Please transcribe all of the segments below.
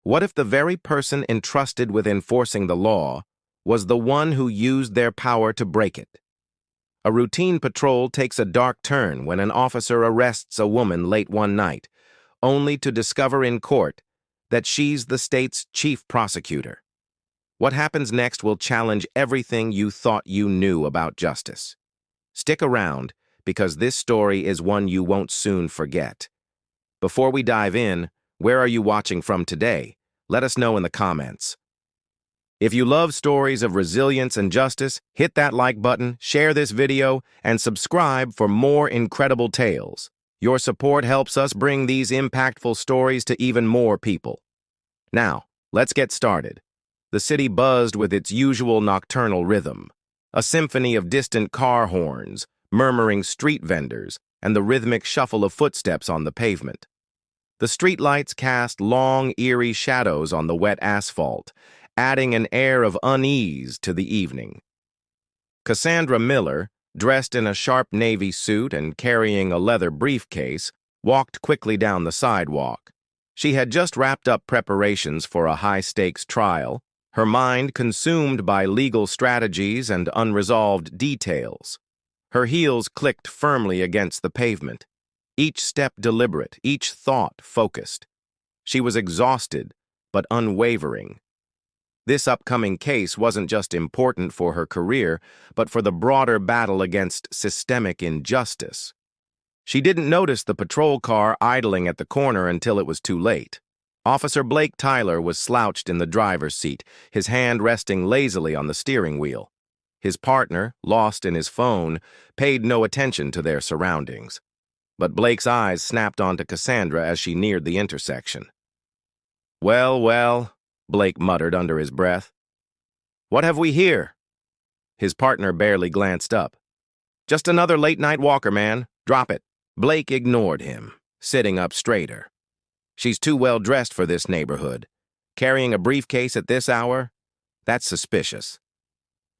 What if the very person entrusted with enforcing the law was the one who used their power to break it? A routine patrol takes a dark turn when an officer arrests a woman late one night, only to discover in court that she's the state's chief prosecutor. What happens next will challenge everything you thought you knew about justice. Stick around, because this story is one you won't soon forget. Before we dive in, where are you watching from today? Let us know in the comments. If you love stories of resilience and justice, hit that like button, share this video, and subscribe for more incredible tales. Your support helps us bring these impactful stories to even more people. Now, let's get started. The city buzzed with its usual nocturnal rhythm, a symphony of distant car horns, murmuring street vendors, and the rhythmic shuffle of footsteps on the pavement. The streetlights cast long, eerie shadows on the wet asphalt, adding an air of unease to the evening. Cassandra Miller, dressed in a sharp navy suit and carrying a leather briefcase, walked quickly down the sidewalk. She had just wrapped up preparations for a high-stakes trial, her mind consumed by legal strategies and unresolved details. Her heels clicked firmly against the pavement, each step deliberate, each thought focused. She was exhausted, but unwavering. This upcoming case wasn't just important for her career, but for the broader battle against systemic injustice. She didn't notice the patrol car idling at the corner until it was too late. Officer Blake Tyler was slouched in the driver's seat, his hand resting lazily on the steering wheel. His partner, lost in his phone, paid no attention to their surroundings. But Blake's eyes snapped onto Cassandra as she neared the intersection. "Well, well," Blake muttered under his breath. "What have we here?" His partner barely glanced up. "Just another late-night walker, man. Drop it." Blake ignored him, sitting up straighter. "She's too well dressed for this neighborhood. Carrying a briefcase at this hour? That's suspicious."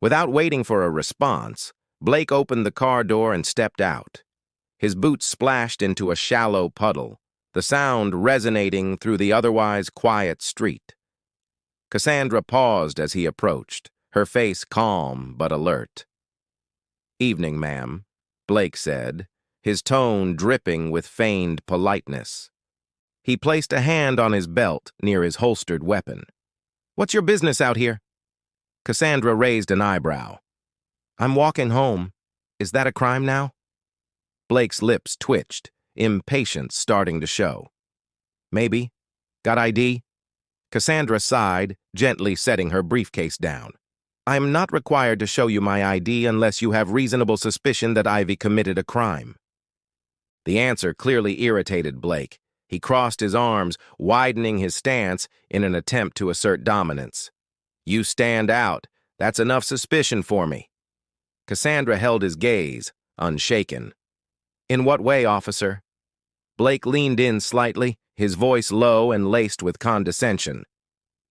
Without waiting for a response, Blake opened the car door and stepped out. His boots splashed into a shallow puddle, the sound resonating through the otherwise quiet street. Cassandra paused as he approached, her face calm but alert. "Evening, ma'am," Blake said, his tone dripping with feigned politeness. He placed a hand on his belt near his holstered weapon. "What's your business out here?" Cassandra raised an eyebrow. "I'm walking home. Is that a crime now?" Blake's lips twitched, impatience starting to show. "Maybe. Got ID?" Cassandra sighed, gently setting her briefcase down. "I'm not required to show you my ID unless you have reasonable suspicion that Ivy committed a crime." The answer clearly irritated Blake. He crossed his arms, widening his stance in an attempt to assert dominance. "You stand out. That's enough suspicion for me." Cassandra held his gaze, unshaken. "In what way, officer?" Blake leaned in slightly, his voice low and laced with condescension.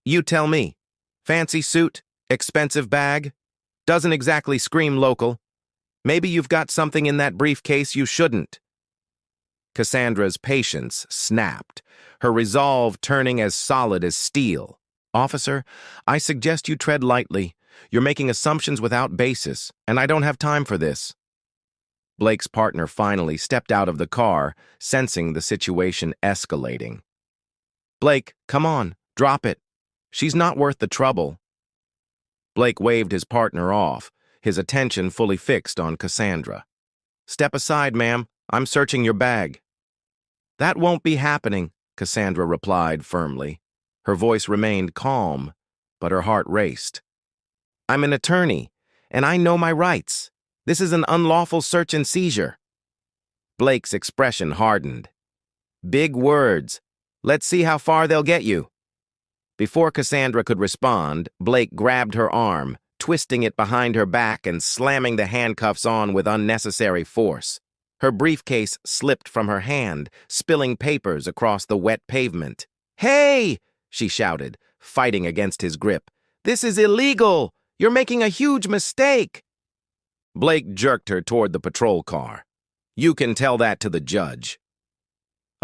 "You tell me. Fancy suit? Expensive bag? Doesn't exactly scream local. Maybe you've got something in that briefcase you shouldn't." Cassandra's patience snapped, her resolve turning as solid as steel. "Officer, I suggest you tread lightly. You're making assumptions without basis, and I don't have time for this." Blake's partner finally stepped out of the car, sensing the situation escalating. "Blake, come on, drop it. She's not worth the trouble." Blake waved his partner off, his attention fully fixed on Cassandra. "Step aside, ma'am. I'm searching your bag." "That won't be happening," Cassandra replied firmly. Her voice remained calm, but her heart raced. "I'm an attorney, and I know my rights. This is an unlawful search and seizure." Blake's expression hardened. "Big words. Let's see how far they'll get you." Before Cassandra could respond, Blake grabbed her arm, twisting it behind her back and slamming the handcuffs on with unnecessary force. Her briefcase slipped from her hand, spilling papers across the wet pavement. "Hey!" she shouted, fighting against his grip. "This is illegal! You're making a huge mistake!" Blake jerked her toward the patrol car. "You can tell that to the judge."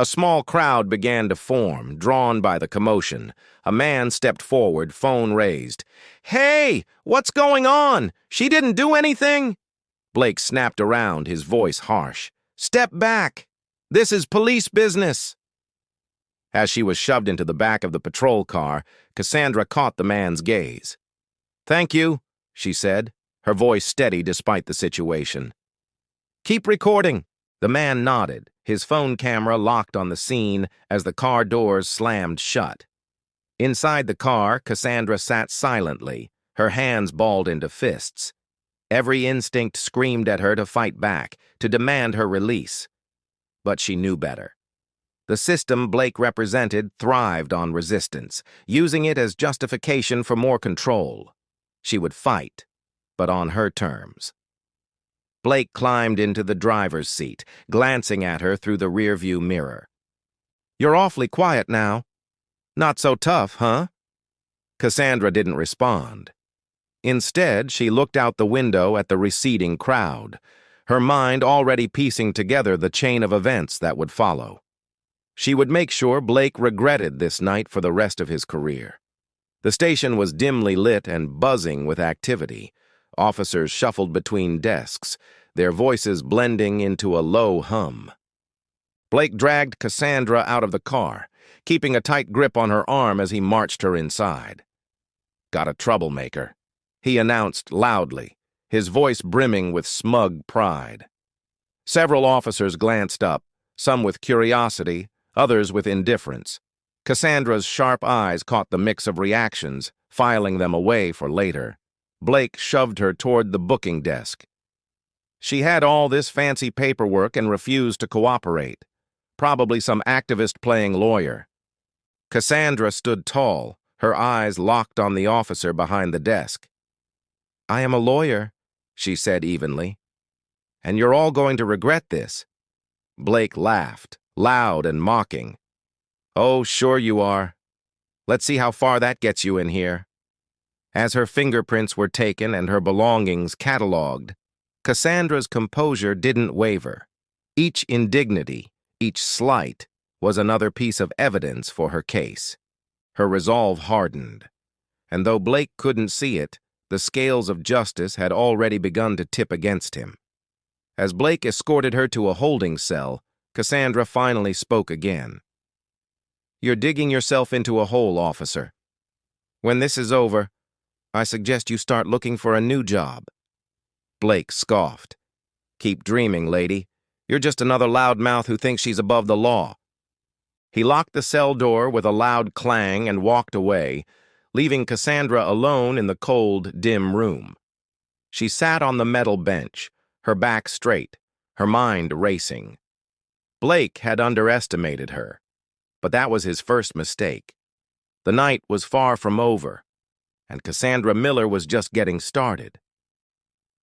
A small crowd began to form, drawn by the commotion. A man stepped forward, phone raised. "Hey, what's going on? She didn't do anything?" Blake snapped around, his voice harsh. "Step back. This is police business." As she was shoved into the back of the patrol car, Cassandra caught the man's gaze. "Thank you," she said, her voice steady despite the situation. "Keep recording." The man nodded, his phone camera locked on the scene as the car doors slammed shut. Inside the car, Cassandra sat silently, her hands balled into fists. Every instinct screamed at her to fight back, to demand her release. But she knew better. The system Blake represented thrived on resistance, using it as justification for more control. She would fight, but on her terms. Blake climbed into the driver's seat, glancing at her through the rearview mirror. "You're awfully quiet now. Not so tough, huh?" Cassandra didn't respond. Instead, she looked out the window at the receding crowd, her mind already piecing together the chain of events that would follow. She would make sure Blake regretted this night for the rest of his career. The station was dimly lit and buzzing with activity. Officers shuffled between desks, their voices blending into a low hum. Blake dragged Cassandra out of the car, keeping a tight grip on her arm as he marched her inside. "Got a troublemaker," he announced loudly, his voice brimming with smug pride. Several officers glanced up, some with curiosity, others with indifference. Cassandra's sharp eyes caught the mix of reactions, filing them away for later. Blake shoved her toward the booking desk. She had all this fancy paperwork and refused to cooperate. Probably some activist playing lawyer. Cassandra stood tall, her eyes locked on the officer behind the desk. "I am a lawyer," she said evenly. "And you're all going to regret this." Blake laughed, loud and mocking. "Oh, sure you are. Let's see how far that gets you in here." As her fingerprints were taken and her belongings catalogued, Cassandra's composure didn't waver. Each indignity, each slight, was another piece of evidence for her case. Her resolve hardened. And though Blake couldn't see it, the scales of justice had already begun to tip against him. As Blake escorted her to a holding cell, Cassandra finally spoke again. "You're digging yourself into a hole, officer. When this is over, I suggest you start looking for a new job." Blake scoffed. "Keep dreaming, lady. You're just another loudmouth who thinks she's above the law." He locked the cell door with a loud clang and walked away, leaving Cassandra alone in the cold, dim room. She sat on the metal bench, her back straight, her mind racing. Blake had underestimated her, but that was his first mistake. The night was far from over, and Cassandra Miller was just getting started.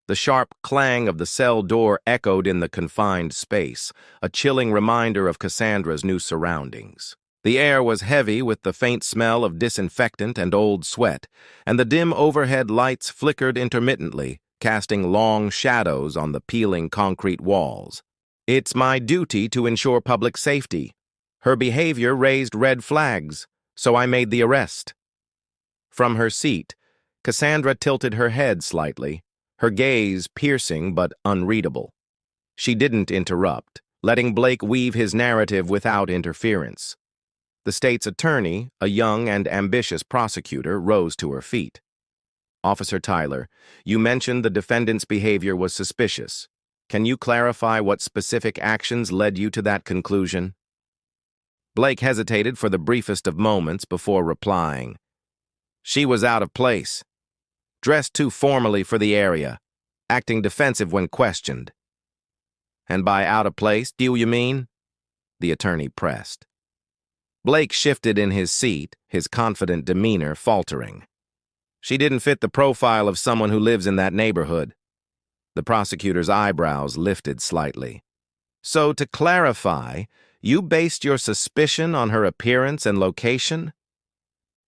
The sharp clang of the cell door echoed in the confined space, a chilling reminder of Cassandra's new surroundings. The air was heavy with the faint smell of disinfectant and old sweat, and the dim overhead lights flickered intermittently, casting long shadows on the peeling concrete walls. "It's my duty to ensure public safety. Her behavior raised red flags, so I made the arrest." From her seat, Cassandra tilted her head slightly, her gaze piercing but unreadable. She didn't interrupt, letting Blake weave his narrative without interference. The state's attorney, a young and ambitious prosecutor, rose to her feet. "Officer Tyler, you mentioned the defendant's behavior was suspicious. Can you clarify what specific actions led you to that conclusion?" Blake hesitated for the briefest of moments before replying. "She was out of place. Dressed too formally for the area, acting defensive when questioned." "And by out of place, do you mean?" the attorney pressed. Blake shifted in his seat, his confident demeanor faltering. "She didn't fit the profile of someone who lives in that neighborhood." The prosecutor's eyebrows lifted slightly. "So, to clarify, you based your suspicion on her appearance and location?"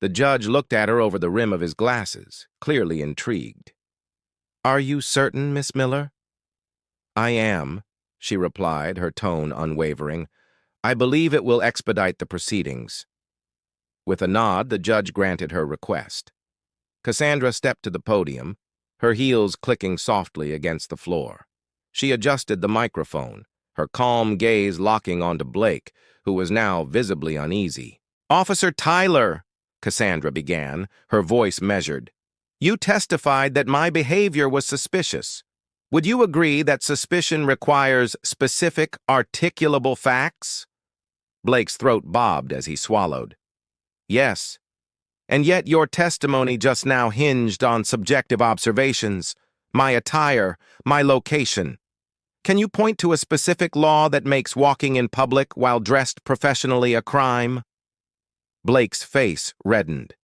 The judge looked at her over the rim of his glasses, clearly intrigued. "Are you certain, Miss Miller?" "I am," she replied, her tone unwavering. I believe it will expedite the proceedings. With a nod, the judge granted her request. Cassandra stepped to the podium, her heels clicking softly against the floor. She adjusted the microphone, her calm gaze locking onto Blake, who was now visibly uneasy. "Officer Tyler," Cassandra began, her voice measured, "you testified that my behavior was suspicious. Would you agree that suspicion requires specific, articulable facts?" Blake's throat bobbed as he swallowed. "Yes. And yet your testimony just now hinged on subjective observations, my attire, my location. Can you point to a specific law that makes walking in public while dressed professionally a crime?" Blake's face reddened.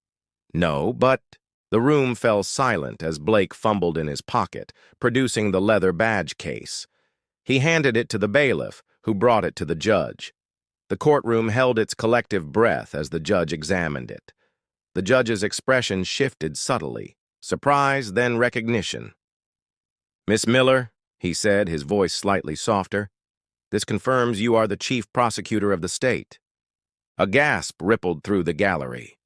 "No, but—" The room fell silent as Blake fumbled in his pocket, producing the leather badge case. He handed it to the bailiff, who brought it to the judge. The courtroom held its collective breath as the judge examined it. The judge's expression shifted subtly, surprise, then recognition. "Miss Miller," he said, his voice slightly softer, "this confirms you are the chief prosecutor of the state." A gasp rippled through the gallery.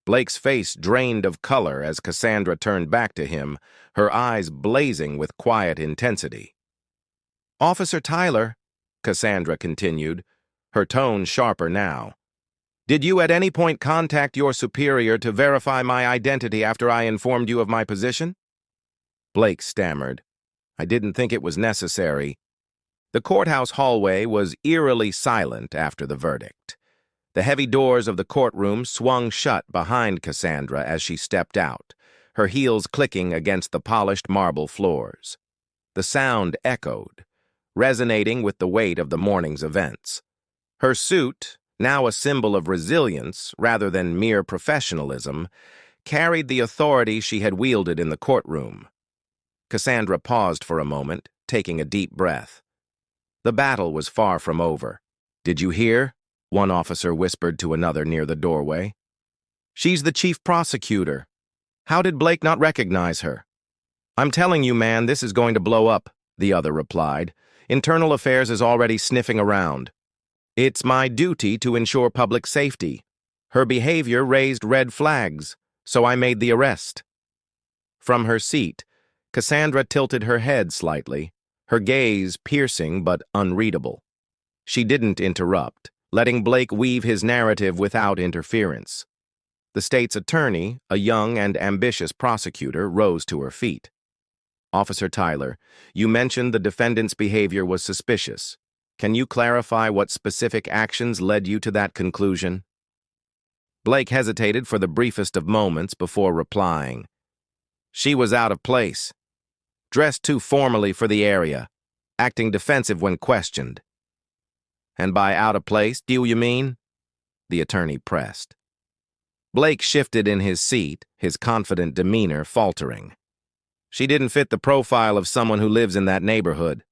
Blake's face drained of color as Cassandra turned back to him, her eyes blazing with quiet intensity. "Officer Tyler," Cassandra continued, her tone sharper now, "did you at any point contact your superior to verify my identity after I informed you of my position?" Blake stammered. "I didn't think it was necessary." The courthouse hallway was eerily silent after the verdict. The heavy doors of the courtroom swung shut behind Cassandra as she stepped out, her heels clicking against the polished marble floors. The sound echoed, resonating with the weight of the morning's events. Her suit, now a symbol of resilience rather than mere professionalism, carried the authority she had wielded in the courtroom. Cassandra paused for a moment, taking a deep breath. The battle was far from over. "Did you hear?" one officer whispered to another near the doorway. "She's the chief prosecutor. How did Blake not recognize her?" "I'm telling you, man, this is going to blow up," the other replied. "Internal Affairs is already sniffing around. It's my duty to ensure public safety. Her behavior raised red flags, so I made the arrest." From her seat, Cassandra tilted her head slightly, her gaze piercing but unreadable. She didn't interrupt, letting Blake weave his narrative without interference. The state's attorney, a young and ambitious prosecutor, rose to her feet. "Officer Tyler, you mentioned the defendant's behavior was suspicious. Can you clarify what specific actions led you to that conclusion?" Blake hesitated for the briefest of moments before replying. "She was out of place, dressed too formally for the area, acting defensive when questioned." "And by out of place, do you mean?" the attorney pressed. Blake shifted in his seat, his confident demeanor faltering. "She didn't fit the profile of someone who lives in that neighborhood."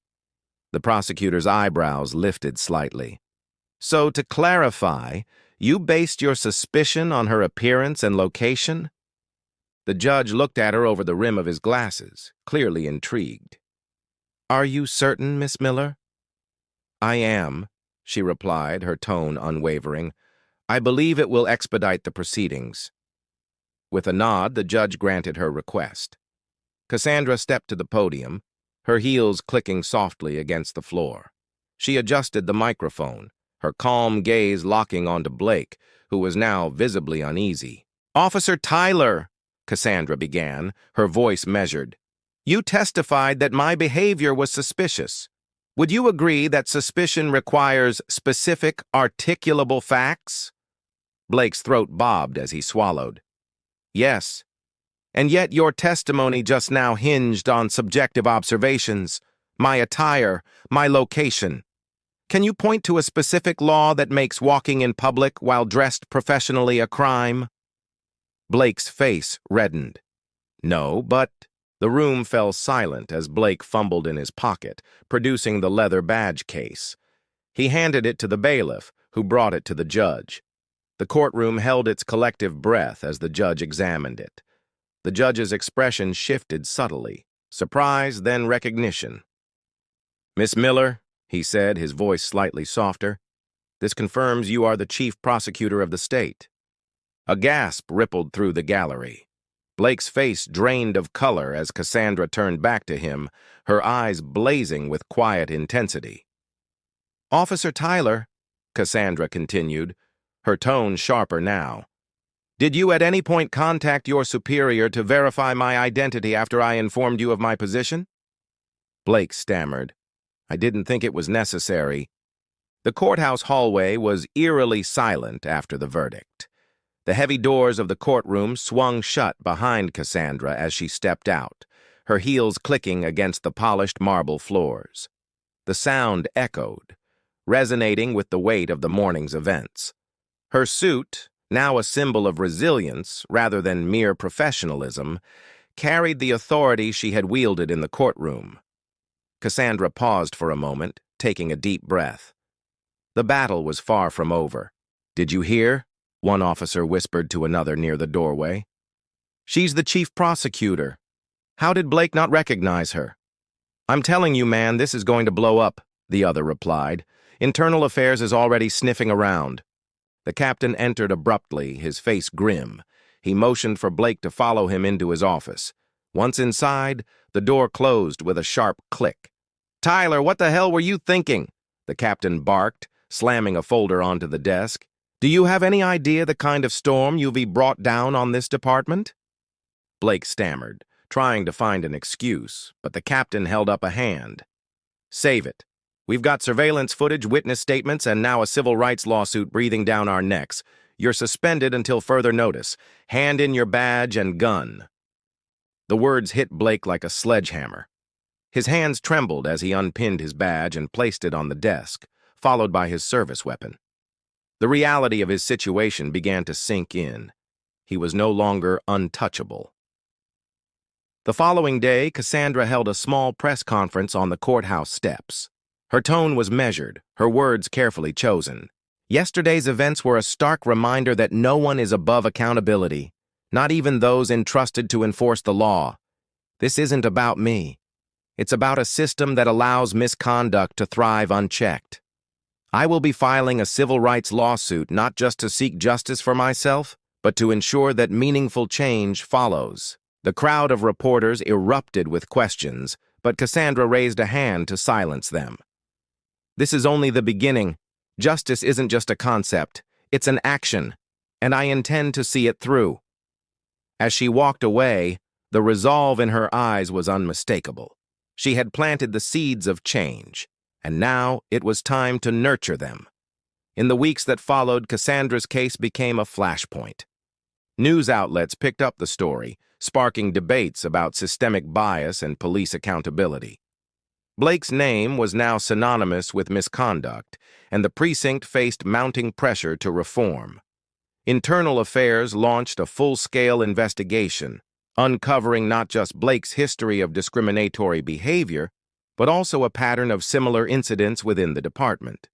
The prosecutor's eyebrows lifted slightly. "So, to clarify, you based your suspicion on her appearance and location?" The judge looked at her over the rim of his glasses, clearly intrigued. "Are you certain, Miss Miller?" "I am," she replied, her tone unwavering. "I believe it will expedite the proceedings." With a nod, the judge granted her request. Cassandra stepped to the podium, her heels clicking softly against the floor. She adjusted the microphone, her calm gaze locking onto Blake, who was now visibly uneasy. "Officer Tyler," Cassandra began, her voice measured, "you testified that my behavior was suspicious. Would you agree that suspicion requires specific, articulable facts?" Blake's throat bobbed as he swallowed. "Yes. And yet your testimony just now hinged on subjective observations, my attire, my location. Can you point to a specific law that makes walking in public while dressed professionally a crime?" Blake's face reddened. "No, but—" The room fell silent as Blake fumbled in his pocket, producing the leather badge case. He handed it to the bailiff, who brought it to the judge. The courtroom held its collective breath as the judge examined it. The judge's expression shifted subtly, surprise, then recognition. "Miss Miller," he said, his voice slightly softer, This confirms you are the chief prosecutor of the state." A gasp rippled through the gallery. Blake's face drained of color as Cassandra turned back to him, her eyes blazing with quiet intensity. "Officer Tyler," Cassandra continued, her tone sharper now, "did you at any point contact your superior to verify my identity after I informed you of my position?" Blake stammered, "I didn't think it was necessary." The courthouse hallway was eerily silent after the verdict. The heavy doors of the courtroom swung shut behind Cassandra as she stepped out, her heels clicking against the polished marble floors. The sound echoed, resonating with the weight of the morning's events. Her suit, now a symbol of resilience rather than mere professionalism, carried the authority she had wielded in the courtroom. Cassandra paused for a moment, taking a deep breath. The battle was far from over. "Did you hear?" one officer whispered to another near the doorway. "She's the chief prosecutor. How did Blake not recognize her?" "I'm telling you, man, this is going to blow up," the other replied. "Internal Affairs is already sniffing around." The captain entered abruptly, his face grim. He motioned for Blake to follow him into his office. Once inside, the door closed with a sharp click. "Tyler, what the hell were you thinking?" the captain barked, slamming a folder onto the desk. "Do you have any idea the kind of storm you've brought down on this department?" Blake stammered, trying to find an excuse, but the captain held up a hand. "Save it. We've got surveillance footage, witness statements, and now a civil rights lawsuit breathing down our necks. You're suspended until further notice. Hand in your badge and gun." The words hit Blake like a sledgehammer. His hands trembled as he unpinned his badge and placed it on the desk, followed by his service weapon. The reality of his situation began to sink in. He was no longer untouchable. The following day, Cassandra held a small press conference on the courthouse steps. Her tone was measured, her words carefully chosen. "Yesterday's events were a stark reminder that no one is above accountability, not even those entrusted to enforce the law. This isn't about me. It's about a system that allows misconduct to thrive unchecked. I will be filing a civil rights lawsuit not just to seek justice for myself, but to ensure that meaningful change follows." The crowd of reporters erupted with questions, but Cassandra raised a hand to silence them. "This is only the beginning. Justice isn't just a concept, it's an action, and I intend to see it through." As she walked away, the resolve in her eyes was unmistakable. She had planted the seeds of change, and now it was time to nurture them. In the weeks that followed, Cassandra's case became a flashpoint. News outlets picked up the story, sparking debates about systemic bias and police accountability. Blake's name was now synonymous with misconduct, and the precinct faced mounting pressure to reform. Internal Affairs launched a full-scale investigation, uncovering not just Blake's history of discriminatory behavior, but also a pattern of similar incidents within the department.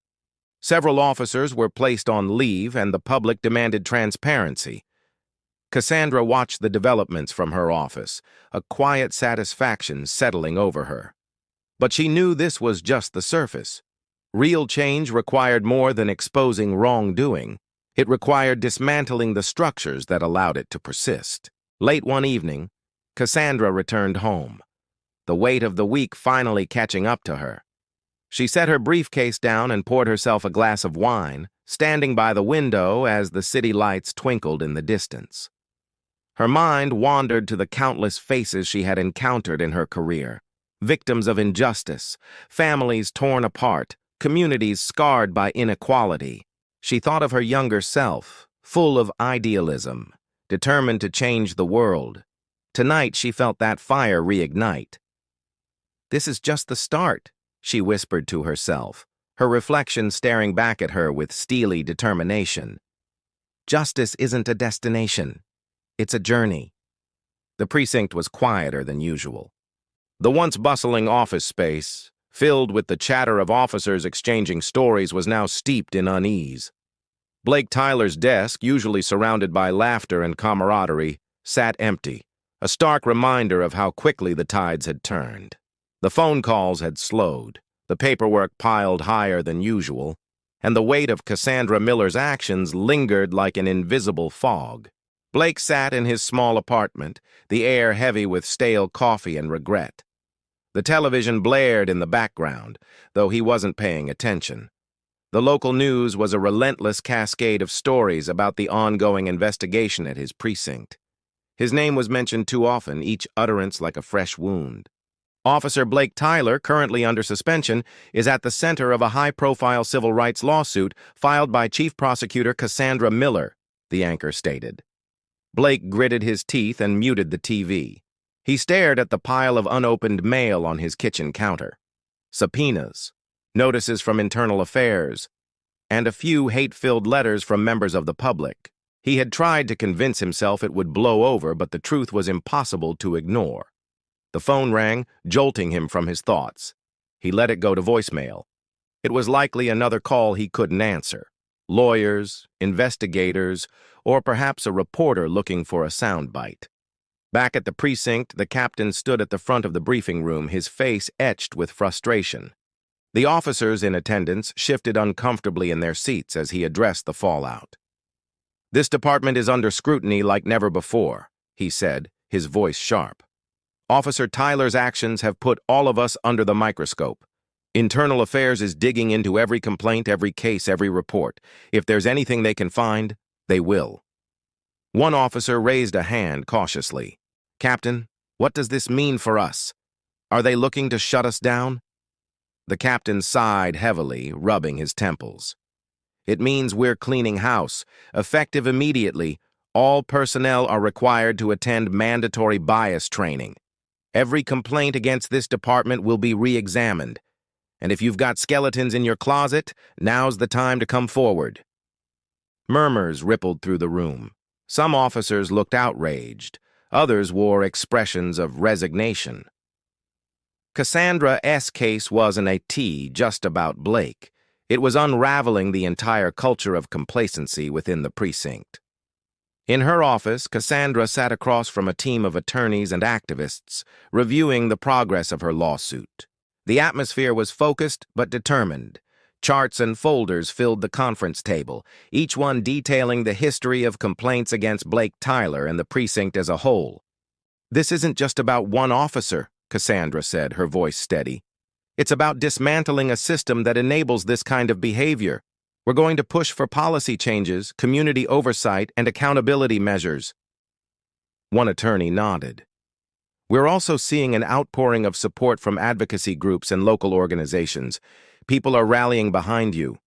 Several officers were placed on leave, and the public demanded transparency. Cassandra watched the developments from her office, a quiet satisfaction settling over her. But she knew this was just the surface. Real change required more than exposing wrongdoing. It required dismantling the structures that allowed it to persist. Late one evening, Cassandra returned home, the weight of the week finally catching up to her. She set her briefcase down and poured herself a glass of wine, standing by the window as the city lights twinkled in the distance. Her mind wandered to the countless faces she had encountered in her career, victims of injustice, families torn apart, communities scarred by inequality. She thought of her younger self, full of idealism, determined to change the world. Tonight she felt that fire reignite. "This is just the start," she whispered to herself, her reflection staring back at her with steely determination. "Justice isn't a destination. It's a journey." The precinct was quieter than usual. The once bustling office space, filled with the chatter of officers exchanging stories, was now steeped in unease. Blake Tyler's desk, usually surrounded by laughter and camaraderie, sat empty, a stark reminder of how quickly the tides had turned. The phone calls had slowed, the paperwork piled higher than usual. and the weight of Cassandra Miller's actions lingered like an invisible fog. Blake sat in his small apartment, the air heavy with stale coffee and regret. The television blared in the background, though he wasn't paying attention. The local news was a relentless cascade of stories about the ongoing investigation at his precinct. His name was mentioned too often, each utterance like a fresh wound. Officer Blake Tyler, currently under suspension, is at the center of a high-profile civil rights lawsuit filed by Chief Prosecutor Cassandra Miller, the anchor stated. Blake gritted his teeth and muted the TV. He stared at the pile of unopened mail on his kitchen counter. Subpoenas, notices from Internal Affairs, and a few hate-filled letters from members of the public. He had tried to convince himself it would blow over, but the truth was impossible to ignore. The phone rang, jolting him from his thoughts. He let it go to voicemail. It was likely another call he couldn't answer. Lawyers, investigators, or perhaps a reporter looking for a soundbite. Back at the precinct, the captain stood at the front of the briefing room, his face etched with frustration. The officers in attendance shifted uncomfortably in their seats as he addressed the fallout. "This department is under scrutiny like never before," he said, his voice sharp. "Officer Tyler's actions have put all of us under the microscope. Internal Affairs is digging into every complaint, every case, every report. If there's anything they can find, they will." One officer raised a hand cautiously. "Captain, what does this mean for us? Are they looking to shut us down?" The captain sighed heavily, rubbing his temples. "It means we're cleaning house. Effective immediately, all personnel are required to attend mandatory bias training. Every complaint against this department will be re-examined. And if you've got skeletons in your closet, now's the time to come forward." Murmurs rippled through the room. Some officers looked outraged. Others wore expressions of resignation. Cassandra's case wasn't a tea just about Blake. It was unraveling the entire culture of complacency within the precinct. In her office, Cassandra sat across from a team of attorneys and activists, reviewing the progress of her lawsuit. The atmosphere was focused but determined. Charts and folders filled the conference table, each one detailing the history of complaints against Blake Tyler and the precinct as a whole. "This isn't just about one officer," Cassandra said, her voice steady. "It's about dismantling a system that enables this kind of behavior. We're going to push for policy changes, community oversight, and accountability measures." One attorney nodded. "We're also seeing an outpouring of support from advocacy groups and local organizations. People are rallying behind you."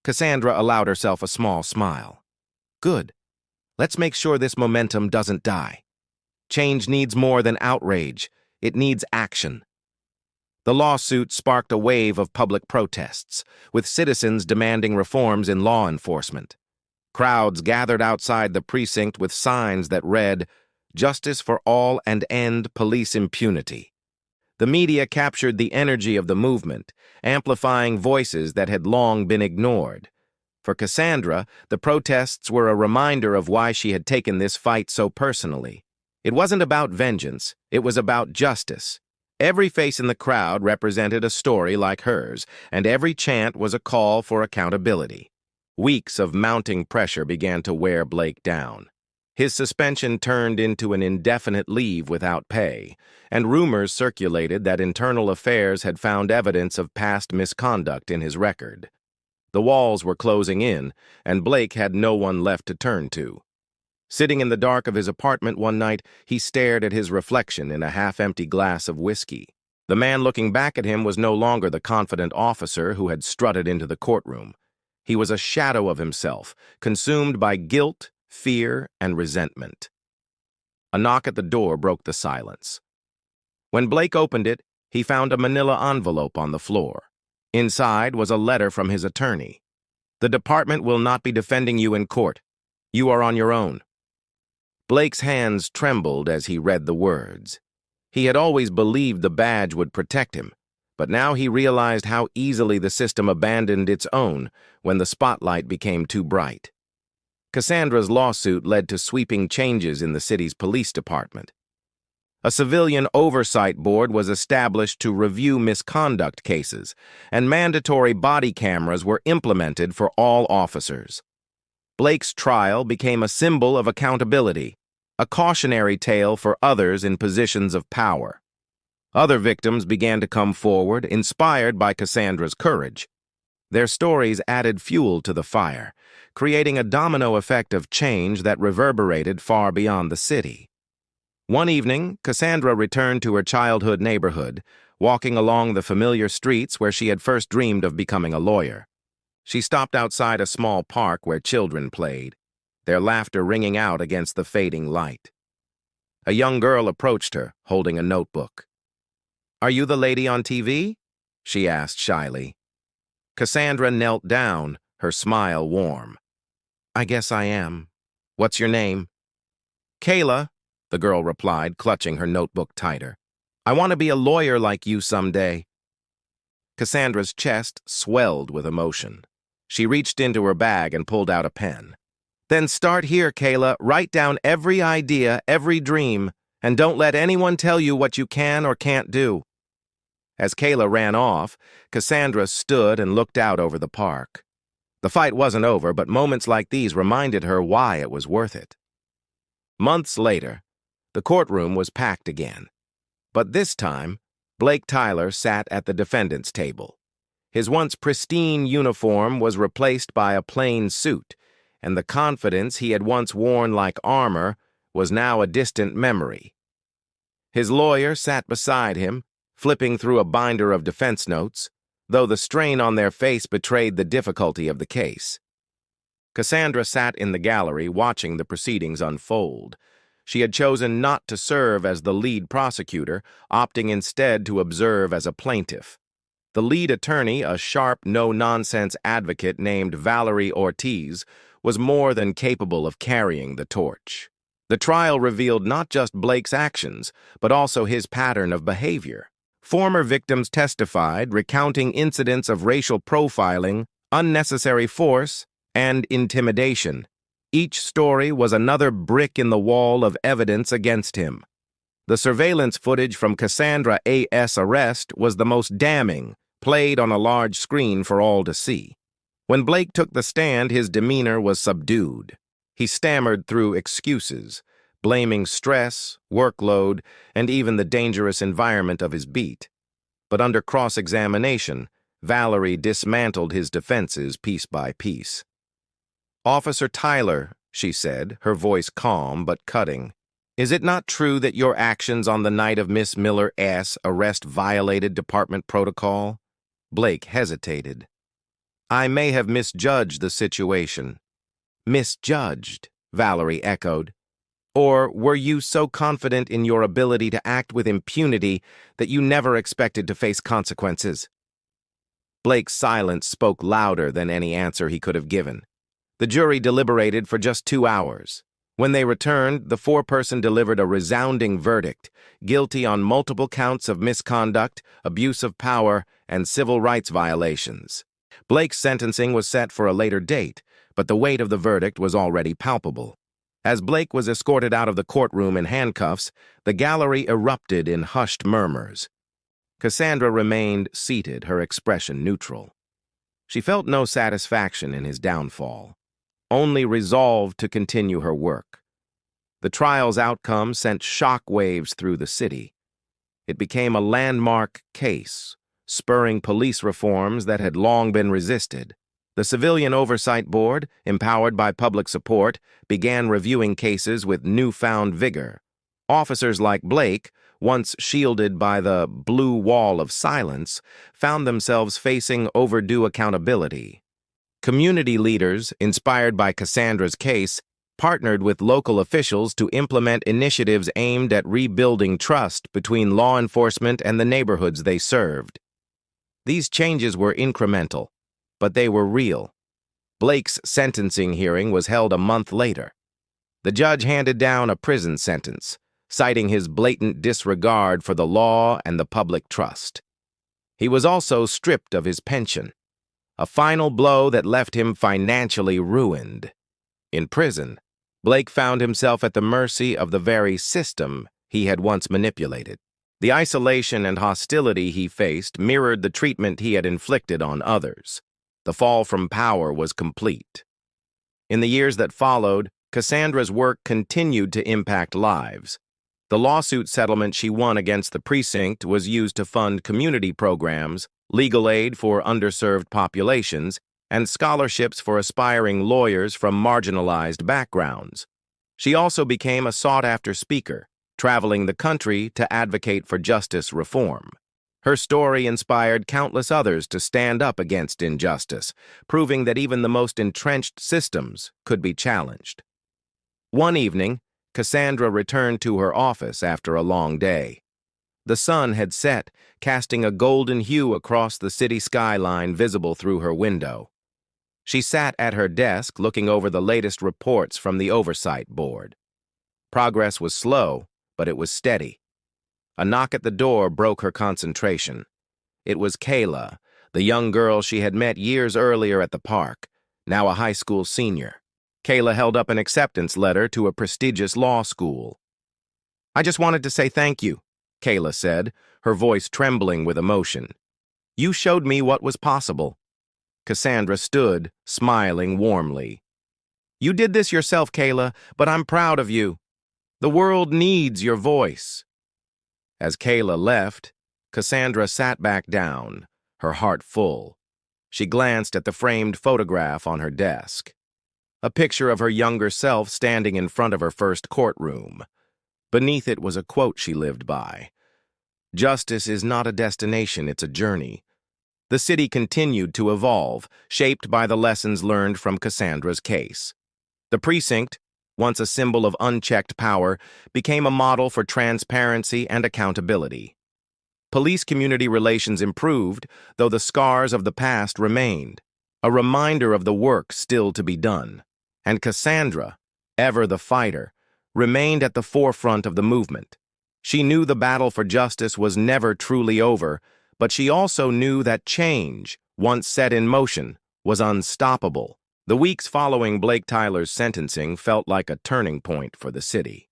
Cassandra allowed herself a small smile. "Good. Let's make sure this momentum doesn't die. Change needs more than outrage. It needs action." The lawsuit sparked a wave of public protests, with citizens demanding reforms in law enforcement. Crowds gathered outside the precinct with signs that read, "Justice for all and end police impunity." The media captured the energy of the movement, amplifying voices that had long been ignored. For Cassandra, the protests were a reminder of why she had taken this fight so personally. It wasn't about vengeance, it was about justice. Every face in the crowd represented a story like hers, and every chant was a call for accountability. Weeks of mounting pressure began to wear Blake down. His suspension turned into an indefinite leave without pay, and rumors circulated that Internal Affairs had found evidence of past misconduct in his record. The walls were closing in, and Blake had no one left to turn to. Sitting in the dark of his apartment one night, he stared at his reflection in a half-empty glass of whiskey. The man looking back at him was no longer the confident officer who had strutted into the courtroom. He was a shadow of himself, consumed by guilt, fear, and resentment. A knock at the door broke the silence. When Blake opened it, he found a manila envelope on the floor. Inside was a letter from his attorney. "The department will not be defending you in court. You are on your own." Blake's hands trembled as he read the words. He had always believed the badge would protect him, but now he realized how easily the system abandoned its own when the spotlight became too bright. Cassandra's lawsuit led to sweeping changes in the city's police department. A civilian oversight board was established to review misconduct cases, and mandatory body cameras were implemented for all officers. Blake's trial became a symbol of accountability, a cautionary tale for others in positions of power. Other victims began to come forward, inspired by Cassandra's courage. Their stories added fuel to the fire, creating a domino effect of change that reverberated far beyond the city. One evening, Cassandra returned to her childhood neighborhood, walking along the familiar streets where she had first dreamed of becoming a lawyer. She stopped outside a small park where children played, their laughter ringing out against the fading light. A young girl approached her, holding a notebook. "Are you the lady on TV?" she asked shyly. Cassandra knelt down, her smile warm. "I guess I am. What's your name?" "Kayla," the girl replied, clutching her notebook tighter. "I want to be a lawyer like you someday." Cassandra's chest swelled with emotion. She reached into her bag and pulled out a pen. "Then start here, Kayla. Write down every idea, every dream, and don't let anyone tell you what you can or can't do." As Kayla ran off, Cassandra stood and looked out over the park. The fight wasn't over, but moments like these reminded her why it was worth it. Months later, the courtroom was packed again. But this time, Blake Tyler sat at the defendant's table. His once pristine uniform was replaced by a plain suit, and the confidence he had once worn like armor was now a distant memory. His lawyer sat beside him, flipping through a binder of defense notes, though the strain on their face betrayed the difficulty of the case. Cassandra sat in the gallery watching the proceedings unfold. She had chosen not to serve as the lead prosecutor, opting instead to observe as a plaintiff. The lead attorney, a sharp, no-nonsense advocate named Valerie Ortiz, was more than capable of carrying the torch. The trial revealed not just Blake's actions, but also his pattern of behavior. Former victims testified, recounting incidents of racial profiling, unnecessary force, and intimidation. Each story was another brick in the wall of evidence against him. The surveillance footage from Cassandra A.'s arrest was the most damning, played on a large screen for all to see. When Blake took the stand, his demeanor was subdued. He stammered through excuses, blaming stress, workload, and even the dangerous environment of his beat. But under cross-examination, Valerie dismantled his defenses piece by piece. "Officer Tyler," she said, her voice calm but cutting, "is it not true that your actions on the night of Miss Miller's arrest violated department protocol?" Blake hesitated. "I may have misjudged the situation." "Misjudged," Valerie echoed. "Or were you so confident in your ability to act with impunity that you never expected to face consequences?" Blake's silence spoke louder than any answer he could have given. The jury deliberated for just 2 hours. When they returned, the foreperson delivered a resounding verdict, guilty on multiple counts of misconduct, abuse of power, and civil rights violations. Blake's sentencing was set for a later date, but the weight of the verdict was already palpable. As Blake was escorted out of the courtroom in handcuffs, the gallery erupted in hushed murmurs. Cassandra remained seated, her expression neutral. She felt no satisfaction in his downfall, only resolve to continue her work. The trial's outcome sent shockwaves through the city. It became a landmark case, spurring police reforms that had long been resisted. The Civilian Oversight Board, empowered by public support, began reviewing cases with newfound vigor. Officers like Blake, once shielded by the blue wall of silence, found themselves facing overdue accountability. Community leaders, inspired by Cassandra's case, partnered with local officials to implement initiatives aimed at rebuilding trust between law enforcement and the neighborhoods they served. These changes were incremental, but they were real. Blake's sentencing hearing was held a month later. The judge handed down a prison sentence, citing his blatant disregard for the law and the public trust. He was also stripped of his pension, a final blow that left him financially ruined. In prison, Blake found himself at the mercy of the very system he had once manipulated. The isolation and hostility he faced mirrored the treatment he had inflicted on others. The fall from power was complete. In the years that followed, Cassandra's work continued to impact lives. The lawsuit settlement she won against the precinct was used to fund community programs, legal aid for underserved populations, and scholarships for aspiring lawyers from marginalized backgrounds. She also became a sought-after speaker, traveling the country to advocate for justice reform. Her story inspired countless others to stand up against injustice, proving that even the most entrenched systems could be challenged. One evening, Cassandra returned to her office after a long day. The sun had set, casting a golden hue across the city skyline visible through her window. She sat at her desk looking over the latest reports from the oversight board. Progress was slow, but it was steady. A knock at the door broke her concentration. It was Kayla, the young girl she had met years earlier at the park, now a high school senior. Kayla held up an acceptance letter to a prestigious law school. "I just wanted to say thank you," Kayla said, her voice trembling with emotion. "You showed me what was possible." Cassandra stood, smiling warmly. "You did this yourself, Kayla, but I'm proud of you. The world needs your voice." As Kayla left, Cassandra sat back down, her heart full. She glanced at the framed photograph on her desk. A picture of her younger self standing in front of her first courtroom. Beneath it was a quote she lived by. "Justice is not a destination, it's a journey." The city continued to evolve, shaped by the lessons learned from Cassandra's case. The precinct, once a symbol of unchecked power, became a model for transparency and accountability. Police-community relations improved, though the scars of the past remained, a reminder of the work still to be done. And Cassandra, ever the fighter, remained at the forefront of the movement. She knew the battle for justice was never truly over, but she also knew that change, once set in motion, was unstoppable. The weeks following Blake Tyler's sentencing felt like a turning point for the city.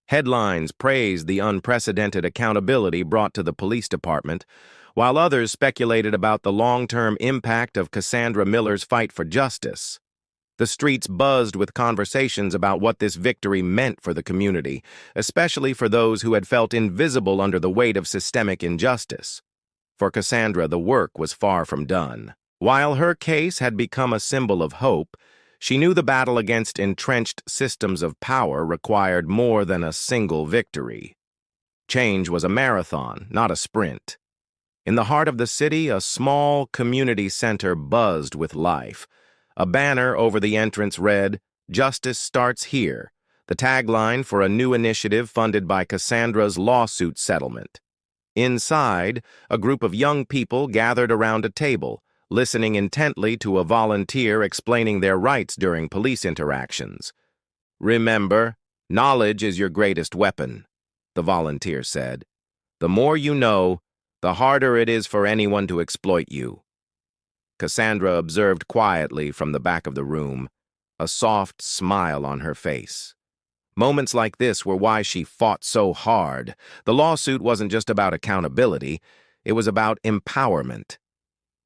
Headlines praised the unprecedented accountability brought to the police department, while others speculated about the long-term impact of Cassandra Miller's fight for justice. The streets buzzed with conversations about what this victory meant for the community, especially for those who had felt invisible under the weight of systemic injustice. For Cassandra, the work was far from done. While her case had become a symbol of hope, she knew the battle against entrenched systems of power required more than a single victory. Change was a marathon, not a sprint. In the heart of the city, a small community center buzzed with life. A banner over the entrance read, "Justice starts here," the tagline for a new initiative funded by Cassandra's lawsuit settlement. Inside, a group of young people gathered around a table, listening intently to a volunteer explaining their rights during police interactions. "Remember, knowledge is your greatest weapon," the volunteer said. "The more you know, the harder it is for anyone to exploit you." Cassandra observed quietly from the back of the room, a soft smile on her face. Moments like this were why she fought so hard. The lawsuit wasn't just about accountability, it was about empowerment.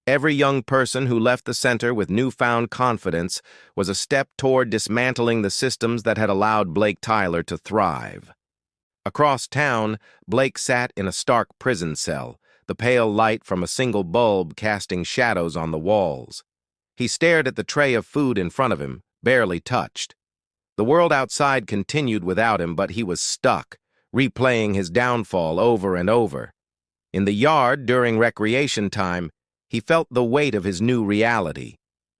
Every young person who left the center with newfound confidence was a step toward dismantling the systems that had allowed Blake Tyler to thrive. Across town, Blake sat in a stark prison cell, the pale light from a single bulb casting shadows on the walls. He stared at the tray of food in front of him, barely touched. The world outside continued without him, but he was stuck, replaying his downfall over and over. In the yard during recreation time, he felt the weight of his new reality.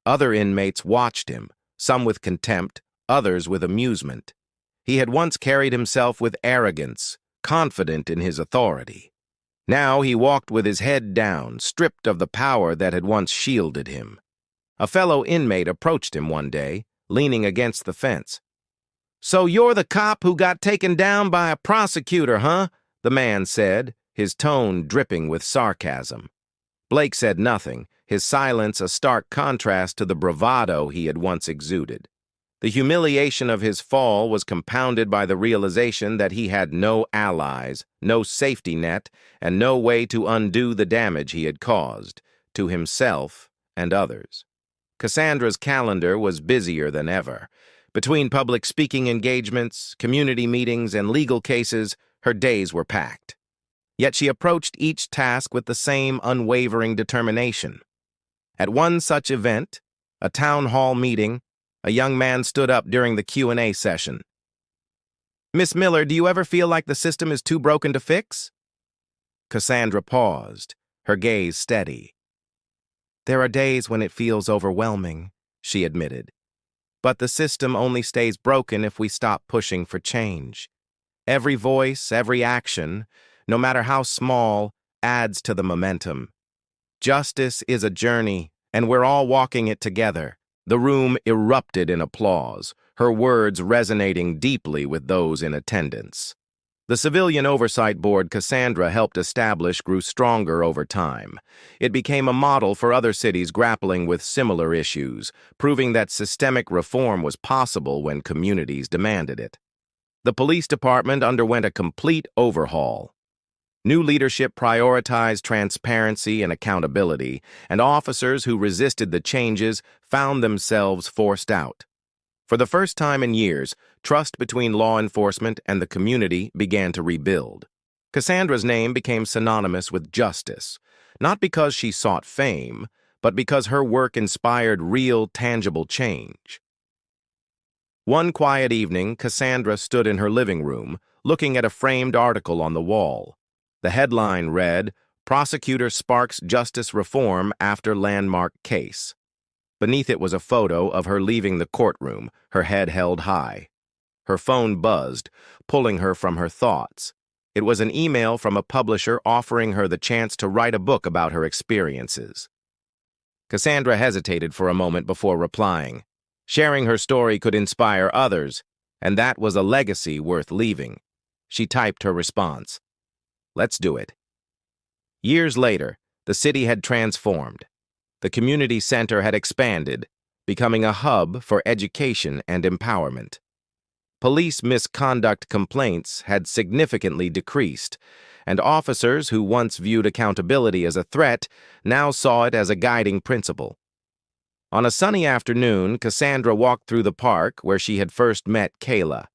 Other inmates watched him, some with contempt, others with amusement. He had once carried himself with arrogance, confident in his authority. Now he walked with his head down, stripped of the power that had once shielded him. A fellow inmate approached him one day, leaning against the fence. "So you're the cop who got taken down by a prosecutor, huh?" the man said, his tone dripping with sarcasm. Blake said nothing, his silence a stark contrast to the bravado he had once exuded. The humiliation of his fall was compounded by the realization that he had no allies, no safety net, and no way to undo the damage he had caused, to himself and others. Cassandra's calendar was busier than ever. Between public speaking engagements, community meetings, and legal cases, her days were packed. Yet she approached each task with the same unwavering determination. At one such event, a town hall meeting, a young man stood up during the Q&A session. "Miss Miller, do you ever feel like the system is too broken to fix?" Cassandra paused, her gaze steady. "There are days when it feels overwhelming," she admitted. "But the system only stays broken if we stop pushing for change. Every voice, every action, no matter how small, adds to the momentum. Justice is a journey, and we're all walking it together." The room erupted in applause, her words resonating deeply with those in attendance. The Civilian Oversight Board Cassandra helped establish grew stronger over time. It became a model for other cities grappling with similar issues, proving that systemic reform was possible when communities demanded it. The police department underwent a complete overhaul. New leadership prioritized transparency and accountability, and officers who resisted the changes found themselves forced out. For the first time in years, trust between law enforcement and the community began to rebuild. Cassandra's name became synonymous with justice, not because she sought fame, but because her work inspired real, tangible change. One quiet evening, Cassandra stood in her living room, looking at a framed article on the wall. The headline read, "Prosecutor Sparks Justice Reform After Landmark Case." Beneath it was a photo of her leaving the courtroom, her head held high. Her phone buzzed, pulling her from her thoughts. It was an email from a publisher offering her the chance to write a book about her experiences. Cassandra hesitated for a moment before replying. Sharing her story could inspire others, and that was a legacy worth leaving. She typed her response. "Let's do it." Years later, the city had transformed. The community center had expanded, becoming a hub for education and empowerment. Police misconduct complaints had significantly decreased, and officers who once viewed accountability as a threat now saw it as a guiding principle. On a sunny afternoon, Cassandra walked through the park where she had first met Kayla.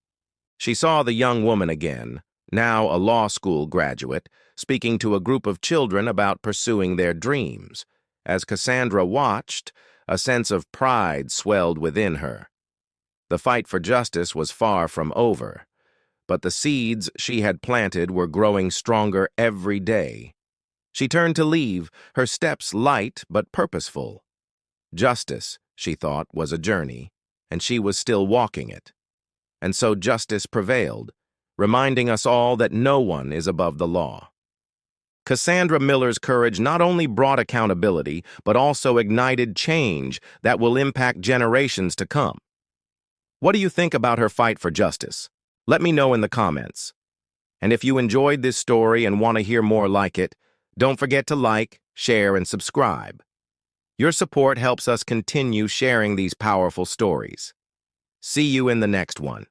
She saw the young woman again, now a law school graduate, speaking to a group of children about pursuing their dreams. As Cassandra watched, a sense of pride swelled within her. The fight for justice was far from over, but the seeds she had planted were growing stronger every day. She turned to leave, her steps light but purposeful. Justice, she thought, was a journey, and she was still walking it. And so justice prevailed, reminding us all that no one is above the law. Cassandra Miller's courage not only brought accountability, but also ignited change that will impact generations to come. What do you think about her fight for justice? Let me know in the comments. And if you enjoyed this story and want to hear more like it, don't forget to like, share, and subscribe. Your support helps us continue sharing these powerful stories. See you in the next one.